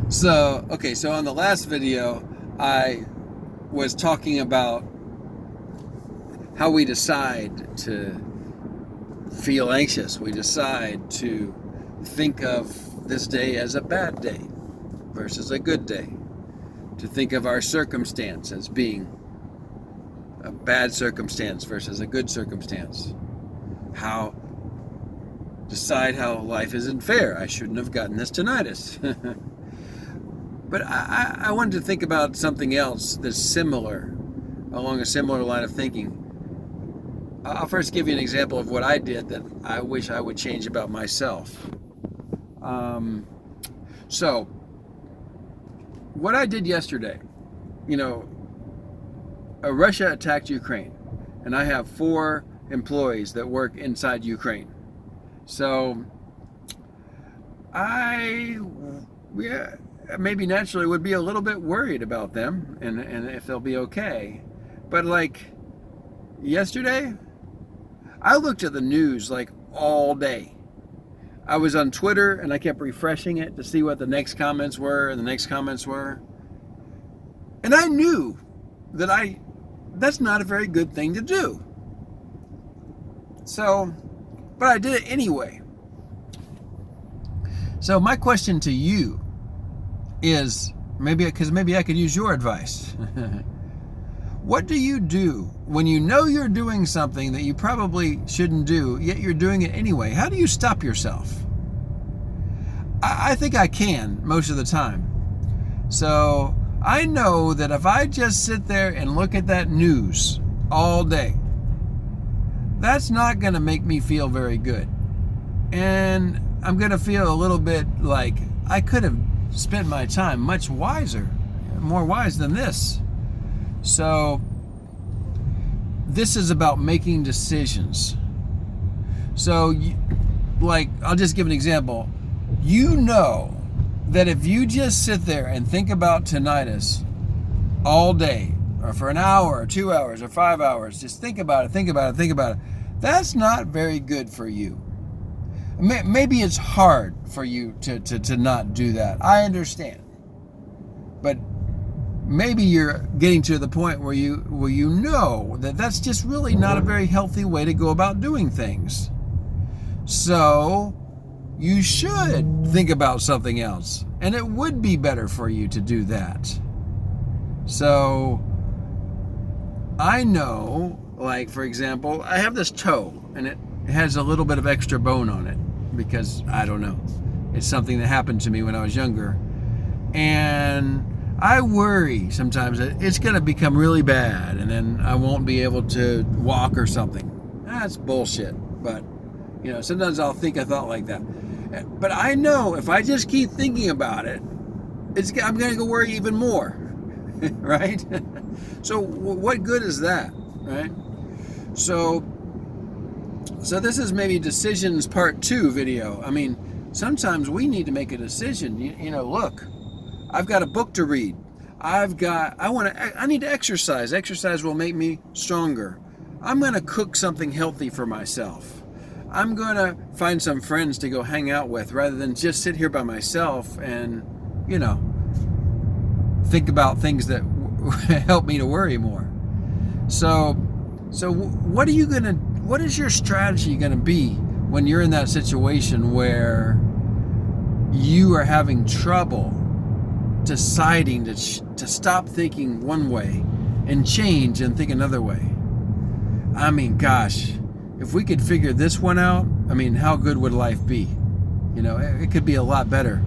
So on the last video, I was talking about how we decide to feel anxious. We decide to think of this day as a bad day versus a good day. To think of our circumstance as being a bad circumstance versus a good circumstance. Decide how life isn't fair. I shouldn't have gotten this tinnitus. But I wanted to think about something else that's similar, along a similar line of thinking. I'll first give you an example of what I did that I wish I would change about myself. So, what I did yesterday, Russia attacked Ukraine, and I have 4 employees that work inside Ukraine. So, maybe naturally would be a little bit worried about them and if they'll be okay. But like yesterday, I looked at the news like all day. I was on Twitter and I kept refreshing it to see what the next comments were and the next comments were. And I knew that that's not a very good thing to do. But I did it anyway. So my question to you is, maybe I could use your advice. What do you do when you know you're doing something that you probably shouldn't do, yet you're doing it anyway? How do you stop yourself? I think I can most of the time. So I know that if I just sit there and look at that news all day, that's not going to make me feel very good. And I'm going to feel a little bit like I could have spent my time much wiser, more wise than this. So this is about making decisions. So I'll just give an example. You know that if you just sit there and think about tinnitus all day, or for an hour or 2 hours or 5 hours, just think about it, that's not very good for you. Maybe it's hard for you to not do that. I understand. But maybe you're getting to the point where you know that that's just really not a very healthy way to go about doing things. So you should think about something else. And it would be better for you to do that. So I know, like, for example, I have this toe and it has a little bit of extra bone on it because, I don't know, it's something that happened to me when I was younger. And I worry sometimes that it's going to become really bad and then I won't be able to walk or something. That's bullshit. But, sometimes I'll think a thought like that. But I know if I just keep thinking about it, I'm going to go worry even more. Right? So what good is that? Right? So this is maybe decisions part 2 video. I mean, sometimes we need to make a decision. Look, I've got a book to read. I need to exercise. Exercise will make me stronger. I'm going to cook something healthy for myself. I'm going to find some friends to go hang out with rather than just sit here by myself and, think about things that help me to worry more. So what is your strategy going to be when you're in that situation where you are having trouble deciding to stop thinking one way and change and think another way? I mean, gosh, if we could figure this one out, I mean, how good would life be? It could be a lot better.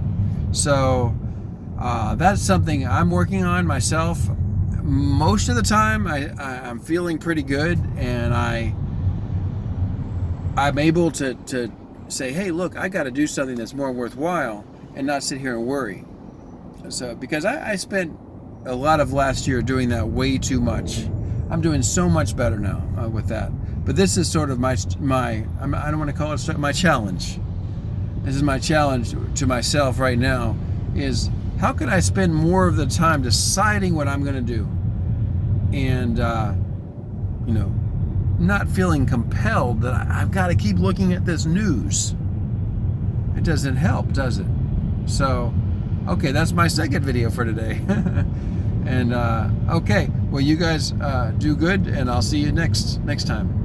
So that's something I'm working on myself. Most of the time, I'm feeling pretty good, and I'm able to say, hey, look, I got to do something that's more worthwhile and not sit here and worry. So because I spent a lot of last year doing that way too much. I'm doing so much better now with that. But this is sort of my I don't want to call it my challenge. This is my challenge to myself right now is how can I spend more of the time deciding what I'm going to do and, not feeling compelled that I've got to keep looking at this news. It doesn't help, does it? So Okay, that's my second video for today. And okay, well, you guys do good, and I'll see you next time.